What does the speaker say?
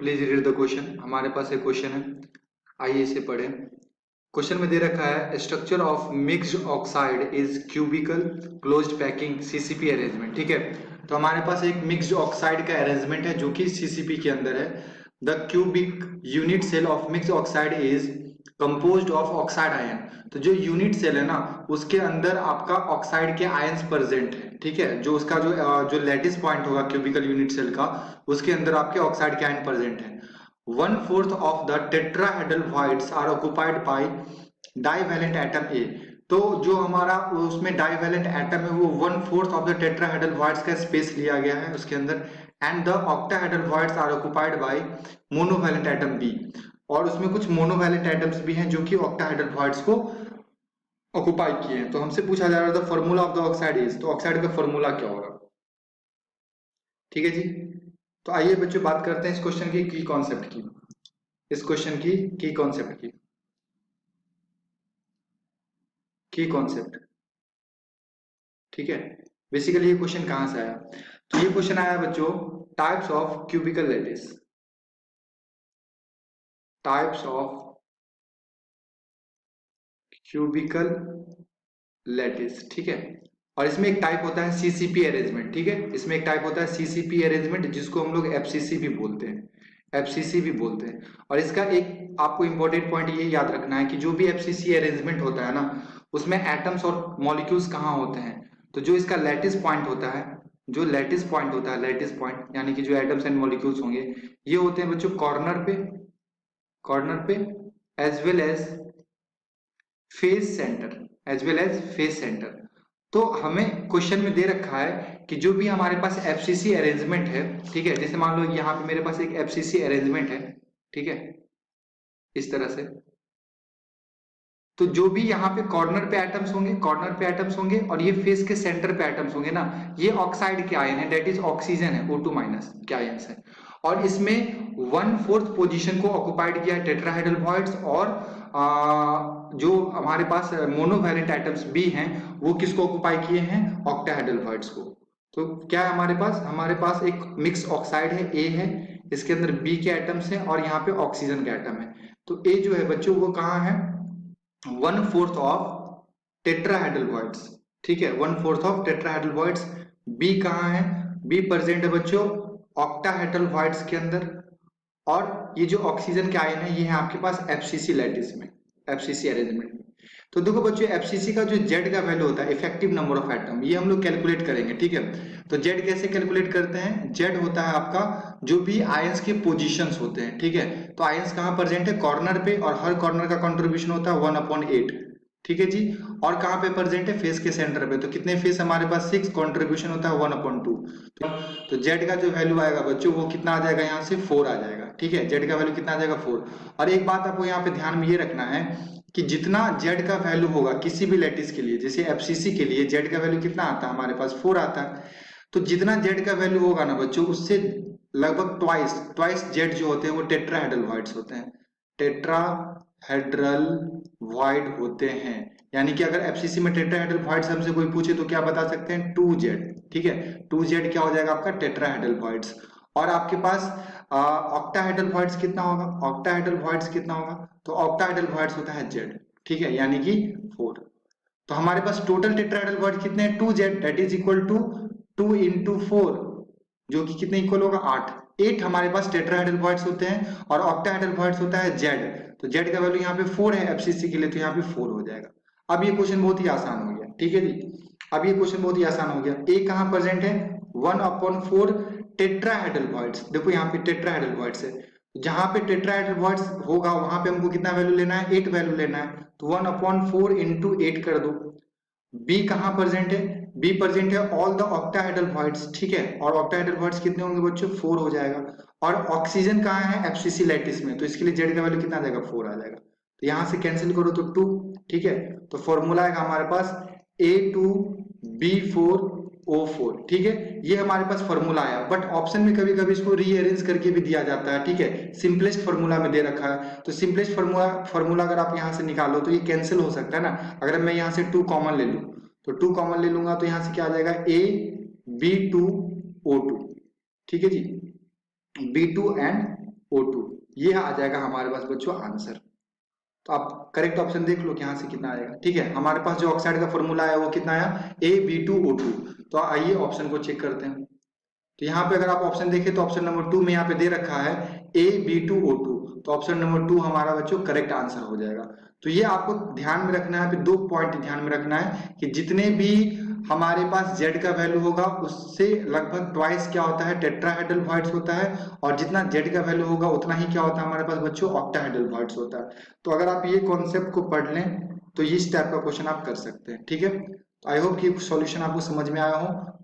Please read the question. हमारे पास एक question है, आइए इसे पढ़ें। क्वेश्चन में दे रखा है structure of mixed oxide is cubical closed packing CCP arrangement. ठीक है, तो हमारे पास एक मिक्स्ड ऑक्साइड का अरेंजमेंट है जो कि सीसीपी के अंदर है। The cubic unit cell of mixed oxide is composed of oxide ion. तो जो यूनिट सेल है ना, उसके अंदर आपका ऑक्साइड के आयंस प्रेजेंट है। ठीक है, जो उसका जो लैटिस पॉइंट होगा क्यूबिकल यूनिट सेल का, उसके अंदर आपके ऑक्साइड के आयन प्रेजेंट है। 1/4 of the tetrahedral voids are occupied by divalent atom A। तो जो हमारा उसमें डाइवेलेंट एटम है वो 1/4 ऑफ द टेट्राहेड्रल वॉइड्स का स्पेस लिया गया है उसके अंदर। And the octahedral voids are occupied by monovalent atom B. और उसमें कुछ मोनोवैलेंट एटम्स भी हैं जो कि ऑक्टाहेड्रल वॉइड्स को ऑक्युपाई किए हैं। तो हमसे पूछा जा रहा था formula of the oxide is, तो ऑक्साइड का फॉर्मूला क्या होगा। ठीक है जी, तो आइए बच्चों बात करते हैं इस क्वेश्चन की कॉन्सेप्ट की, इस क्वेश्चन की कॉन्सेप्ट की कॉन्सेप्ट। ठीक है, बेसिकली ये क्वेश्चन कहां से आया, तो ये क्वेश्चन आया बच्चों types of cubicle lattice, types of cubicle lattice. ठीक है, और इसमें एक टाइप होता है सीसीपी अरेंजमेंट। ठीक है, इसमें एक टाइप होता है सीसीपी अरेंजमेंट जिसको हम लोग एफसीसी भी बोलते हैं, एफसीसी भी बोलते हैं। और इसका एक आपको इंपॉर्टेंट पॉइंट ये याद रखना है कि जो भी एफसीसी अरेंजमेंट होता है ना, उसमें एटम्स और मॉलिक्यूल्स कहाँ होते हैं। तो जो इसका लैटिस पॉइंट होता है, जो लैटिस पॉइंट होता है, लैटिस पॉइंट यानी कि जो एटम्स एंड मॉलिक्यूल्स होंगे, ये होते हैं बच्चों कॉर्नर पे as well as face centre, as well as face centre. तो हमें क्वेश्चन में दे रखा है कि जो भी हमारे पास एफसीसी अरेंजमेंट है, ठीक है, जैसे मान लो यहाँ पे मेरे पास एक एफसीसी अरेंजमेंट है, ठीक है, इस तरह से। तो जो भी यहाँ पे कॉर्नर पे एटम्स होंगे, कॉर्नर पे एटम्स होंगे, और ये फेस के सेंटर पे एटम्स होंगे ना, ये ऑक्साइड के आयन है, दैट इज ऑक्सीजन है, O2 माइनस के आयन्स है। और इसमें 1/4 पोजीशन को ऑक्युपाइड किया है टेट्राहेड्रल वॉइड्स, और जो हमारे पास मोनोवैलेंट एटम्स भी हैं वो किसको ऑक्युपाई किए हैं, ऑक्टाहेड्रल वॉइड्स को। तो क्या है हमारे पास एक मिक्स ऑक्साइड है, ए है, इसके अंदर बी के एटम्स हैं और यहाँ पे ऑक्सीजन के एटम है। तो ए जो है बच्चों वो कहाँ है, 1/4 ऑफ टेट्राहेड्रल वॉइड्स। ठीक है, 1/4 ऑफ टेट्राहेड्रल वॉइड्स। बी कहाँ है, बी प्रेजेंट है बच्चों ऑक्टाहेड्रल वॉइड्स के अंदर। और ये जो ऑक्सीजन के आयन है ये है आपके पास एफसीसी लैटिस में, एफसीसी अरेंजमेंट में। तो देखो बच्चों एफसीसी का जो जेड का वैल्यू होता है, इफेक्टिव नंबर ऑफ एटम, ये हम लोग कैलकुलेट करेंगे। ठीक है, तो जेड कैसे कैलकुलेट करते हैं, जेड होता है आपका जो भी आयंस के पोजीशंस होते हैं। ठीक है, तो आयंस कहाँ प्रेजेंट है, कॉर्नर पे, और हर कॉर्नर का कंट्रीब्यूशन होता है 1/8। ठीक है जी, और कहाँ पे प्रेजेंट है, फेस के सेंटर पे। तो कितने फेस हमारे पास, 6, कंट्रीब्यूशन होता है 1/2। तो जेड का जो वैल्यू आएगा बच्चों वो कितना आ जाएगा, यहाँ से 4 आ जाएगा। ठीक है, जेड का वैल्यू कितना आ जाएगा, 4। और एक बात आपको यहाँ पे ध्यान में ये रखना है कि जितना जेड का वैल्यू होगा किसी भी लैटिस के लिए, जैसे एफसीसी के लिए जेड का वैल्यू कितना आता है हमारे पास, 4 आता है। तो जितना जेड का वैल्यू होगा ना बच्चों, उससे लगभग ट्वाइस जेड जो होते हैं वो टेट्राहेड्रल वॉइड्स होते हैं, टेट्राहेड्रल वॉइड होते हैं। यानी कि अगर एफसीसी में टेट्राहेड्रल वॉइड्स हमसे कोई पूछे तो क्या बता सकते हैं, 2Z। ठीक है, 2Z क्या हो जाएगा आपका, टेट्राहेड्रल वॉइड्स। और आपके पास ऑक्टाहेड्रल वॉइड्स कितना होगा, ऑक्टाहेड्रल वॉइड्स कितना होगा, तो ऑक्टाहेड्रल वॉइड्स होता है Z। ठीक है, यानी कि 4। तो हमारे पास टोटल टेट्राहेड्रल वॉइड कितने हैं, 2Z, that is equal to 2 × 4, जो कि कितने इक्वल होगा, 8 हमारे पास टेट्राहेड्रल वॉइड्स होते हैं, और ऑक्टाहेड्रल वॉइड्स होता है Z। तो Z का वैल्यू यहाँ पे 4 है एफसीसी के लिए, तो यहाँ पे 4 हो जाएगा। अब ये क्वेश्चन बहुत ही आसान हो गया। ठीक है जी, अब ये क्वेश्चन बहुत ही आसान हो गया। ए कहाँ प्रेजेंट है, 1/4 टेट्राहेड्रल वॉइड्स। देखो यहाँ पे टेट्राहेड्रल वॉइड्स है, जहां पे टेट्राहेड्रल वॉइड्स होगा वहां पे हमको कितना वैल्यू लेना है, 8 वैल्यू लेना है। तो 1/4 × 8 कर दो। बी कहाँ प्रेजेंट है, बी प्रेजेंट है ऑल द ऑक्टाहेड्रल वॉइड्स। ठीक है, और ऑक्टाहेड्रल वॉइड्स कितने होंगे बच्चों, 4 हो जाएगा। और ऑक्सीजन कहाँ है, एफसीसी लैटिस में, तो इसके लिए जेड का वैल्यू कितना आ जाएगा, 4 आ जाएगा। तो यहां से कैंसिल करो तो 2। ठीक है, तो फॉर्मूला आएगा हमारे पास A2B4O4। ठीक है, ये हमारे पास फॉर्मूला आया, बट ऑप्शन में कभी कभी इसको रीअरेंज करके भी दिया जाता है। ठीक है, सिंपलेस्ट फॉर्मूला में दे रखा है, तो सिंपलेस्ट फॉर्मूला अगर आप यहाँ से निकालो तो ये कैंसिल हो सकता है ना। अगर मैं यहाँ से 2 कॉमन ले लूं, तो 2 कॉमन ले लूंगा तो यहाँ से क्या आ जाएगा, AB2O2। ठीक है जी, B2 and O2, ये आ जाएगा हमारे पास बच्चों आंसर। तो आप करेक्ट ऑप्शन देख लो कि यहाँ से कितना आएगा। ठीक है, हमारे पास जो ऑक्साइड का फॉर्मूला है वो कितना आया, A B2O2। तो आइए ऑप्शन को चेक करते हैं। तो यहाँ पे अगर आप ऑप्शन देखें तो ऑप्शन नंबर 2 में यहाँ पे दे रखा है A B2O2। तो ऑप्शन नंबर 2 हमारा बच्चों करेक्ट आंसर हो जाएगा। तो ये आपको ध्यान में रखना है, दो पॉइंट ध्यान में रखना है कि जितने भी हमारे पास Z का वैल्यू होगा उससे लगभग ट्वाइस क्या होता है, टेट्राहेड्रल वॉइड्स होता है, और जितना Z का वैल्यू होगा उतना ही क्या होता है हमारे पास बच्चों, ऑक्टाहेड्रल वॉइड्स होता है। तो अगर आप ये कॉन्सेप्ट को पढ़ लें तो इस टाइप का क्वेश्चन आप कर सकते हैं। ठीक है, आई होप कि सॉल्यूशन आपको समझ में आया हो।